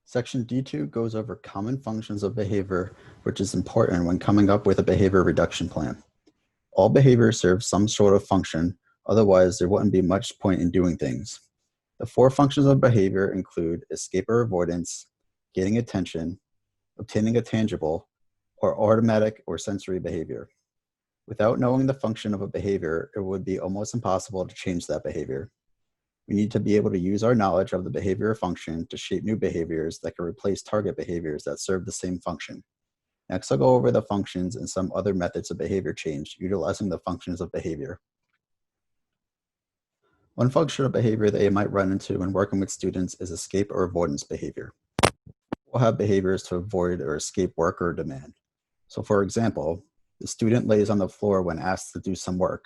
Section D2 goes over common functions of behavior, which is important when coming up with a behavior reduction plan. All behavior serves some sort of function, otherwise there wouldn't be much point in doing things. The four functions of behavior include escape or avoidance, getting attention, obtaining a tangible, or automatic or sensory behavior. Without knowing the function of a behavior, it would be almost impossible to change that behavior. We need to be able to use our knowledge of the behavior function to shape new behaviors that can replace target behaviors that serve the same function. Next, I'll go over the functions and some other methods of behavior change utilizing the functions of behavior. One function of behavior that you might run into when working with students is escape or avoidance behavior. We'll have behaviors to avoid or escape work or demand. So for example, the student lays on the floor when asked to do some work.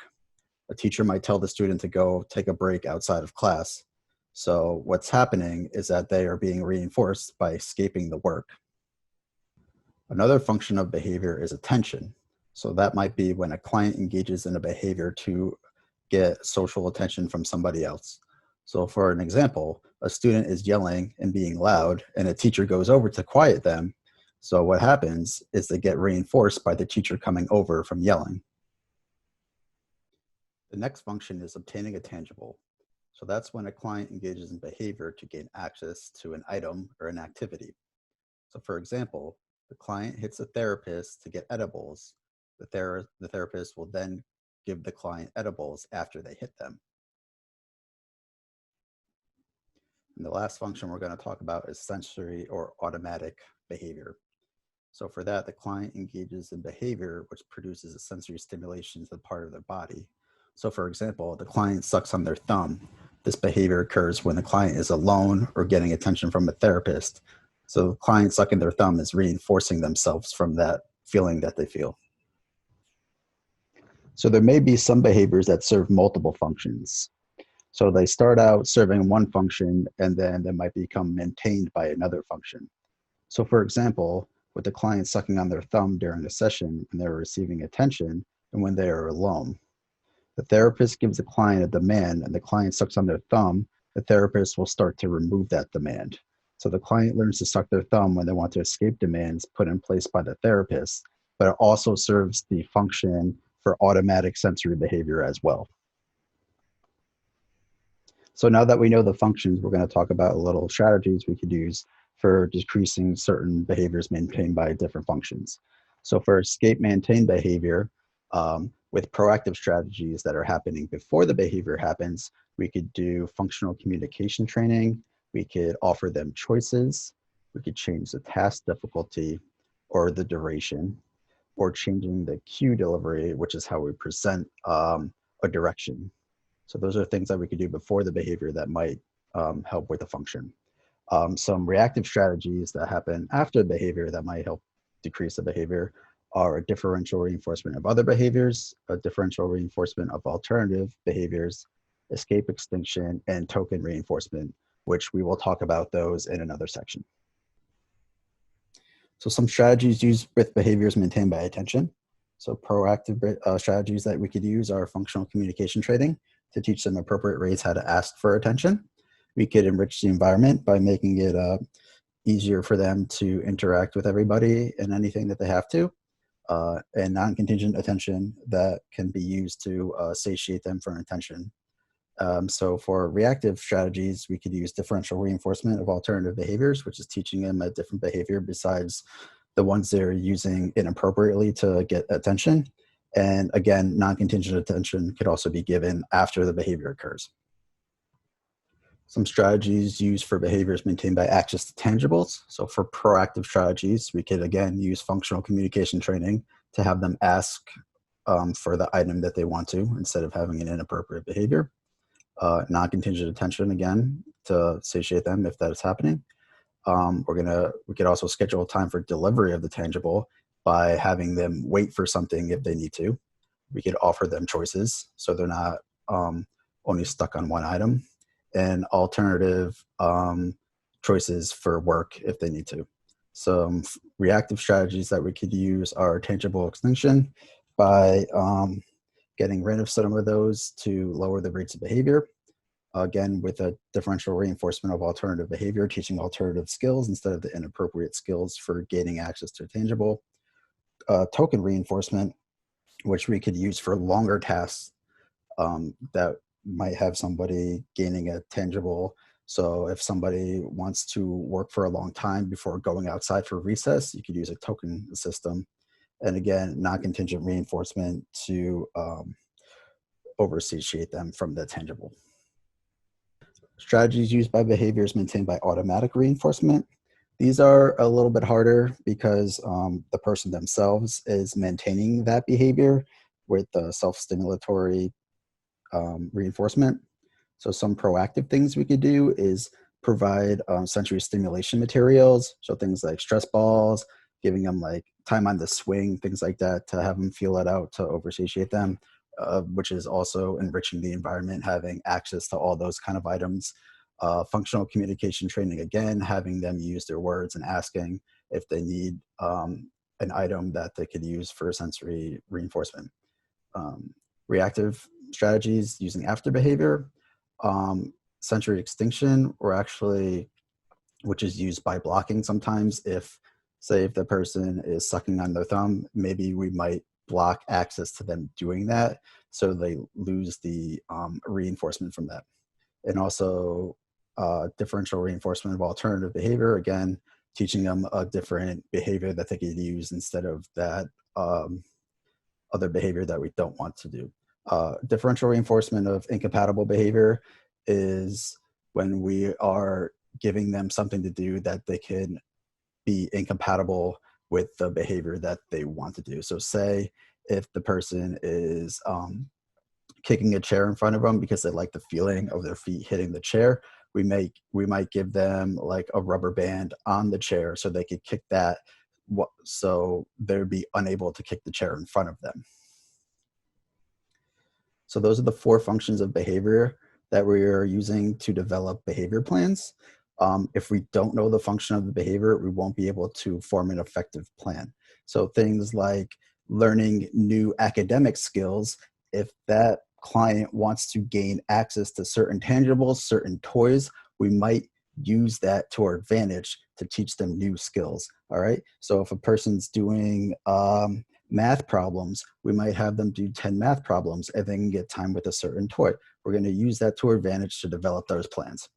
A teacher might tell the student to go take a break outside of class. So what's happening is that they are being reinforced by escaping the work. Another function of behavior is attention. So that might be when a client engages in a behavior to get social attention from somebody else. So for an example, a student is yelling and being loud and a teacher goes over to quiet them. So what happens is they get reinforced by the teacher coming over from yelling. The next function is obtaining a tangible. So that's when a client engages in behavior to gain access to an item or an activity. So for example, the client hits a therapist to get edibles. The therapist will then give the client edibles after they hit them. And the last function we're going to talk about is sensory or automatic behavior. So for that, the client engages in behavior which produces a sensory stimulation to the part of their body. So for example, the client sucks on their thumb. This behavior occurs when the client is alone or getting attention from a therapist. So the client sucking their thumb is reinforcing themselves from that feeling that they feel. So there may be some behaviors that serve multiple functions. So they start out serving one function and then they might become maintained by another function. So for example, with the client sucking on their thumb during a session and they're receiving attention and when they are alone. The therapist gives the client a demand and the client sucks on their thumb, the therapist will start to remove that demand. So the client learns to suck their thumb when they want to escape demands put in place by the therapist, but it also serves the function for automatic sensory behavior as well. So now that we know the functions, we're going to talk about a little strategies we could use for decreasing certain behaviors maintained by different functions. So for escape maintain behavior, with proactive strategies that are happening before the behavior happens, we could do functional communication training, we could offer them choices, we could change the task difficulty or the duration, or changing the cue delivery, which is how we present a direction. So those are things that we could do before the behavior that might help with the function. Some reactive strategies that happen after the behavior that might help decrease the behavior are a differential reinforcement of other behaviors, a differential reinforcement of alternative behaviors, escape extinction, and token reinforcement, which we will talk about those in another section. So some strategies used with behaviors maintained by attention. So proactive strategies that we could use are functional communication training to teach them appropriate ways how to ask for attention. We could enrich the environment by making it easier for them to interact with everybody and anything that they have to. And non-contingent attention that can be used to satiate them for attention. So for reactive strategies, we could use differential reinforcement of alternative behaviors, which is teaching them a different behavior besides the ones they're using inappropriately to get attention. And again, non-contingent attention could also be given after the behavior occurs. Some strategies used for behaviors maintained by access to tangibles. So for proactive strategies, we could again use functional communication training to have them ask for the item that they want to instead of having an inappropriate behavior. Non-contingent attention, again, to satiate them if that is happening. We could also schedule time for delivery of the tangible by having them wait for something if they need to. We could offer them choices so they're not only stuck on one item, and alternative choices for work if they need to. Some reactive strategies that we could use are tangible extinction by getting rid of some of those to lower the rates of behavior. Again, with a differential reinforcement of alternative behavior, teaching alternative skills instead of the inappropriate skills for gaining access to tangible. Token reinforcement, which we could use for longer tasks that might have somebody gaining a tangible. So if somebody wants to work for a long time before going outside for recess, you could use a token system. And again, non-contingent reinforcement to oversatiate them from the tangible. Strategies used by behaviors maintained by automatic reinforcement. These are a little bit harder because the person themselves is maintaining that behavior with the self-stimulatory reinforcement. So some proactive things we could do is provide sensory stimulation materials. So things like stress balls, giving them like time on the swing, things like that to have them feel it out to oversatiate them, which is also enriching the environment, having access to all those kind of items. Functional communication training, again, having them use their words and asking if they need an item that they could use for sensory reinforcement. Reactive strategies using after behavior. Sensory extinction, or actually, which is used by blocking sometimes. If, say, if the person is sucking on their thumb, maybe we might block access to them doing that so they lose the reinforcement from that. And also differential reinforcement of alternative behavior, again, teaching them a different behavior that they could use instead of that other behavior that we don't want to do. Differential reinforcement of incompatible behavior is when we are giving them something to do that they can be incompatible with the behavior that they want to do. So say if the person is kicking a chair in front of them because they like the feeling of their feet hitting the chair, we might give them like a rubber band on the chair so they could kick that, so they'd be unable to kick the chair in front of them. So those are the 4 functions of behavior that we are using to develop behavior plans. If we don't know the function of the behavior, we won't be able to form an effective plan. So things like learning new academic skills, if that client wants to gain access to certain tangibles, certain toys, we might use that to our advantage to teach them new skills. All right. So if a person's doing math problems, we might have them do 10 math problems and they can get time with a certain toy. We're going to use that to our advantage to develop those plans.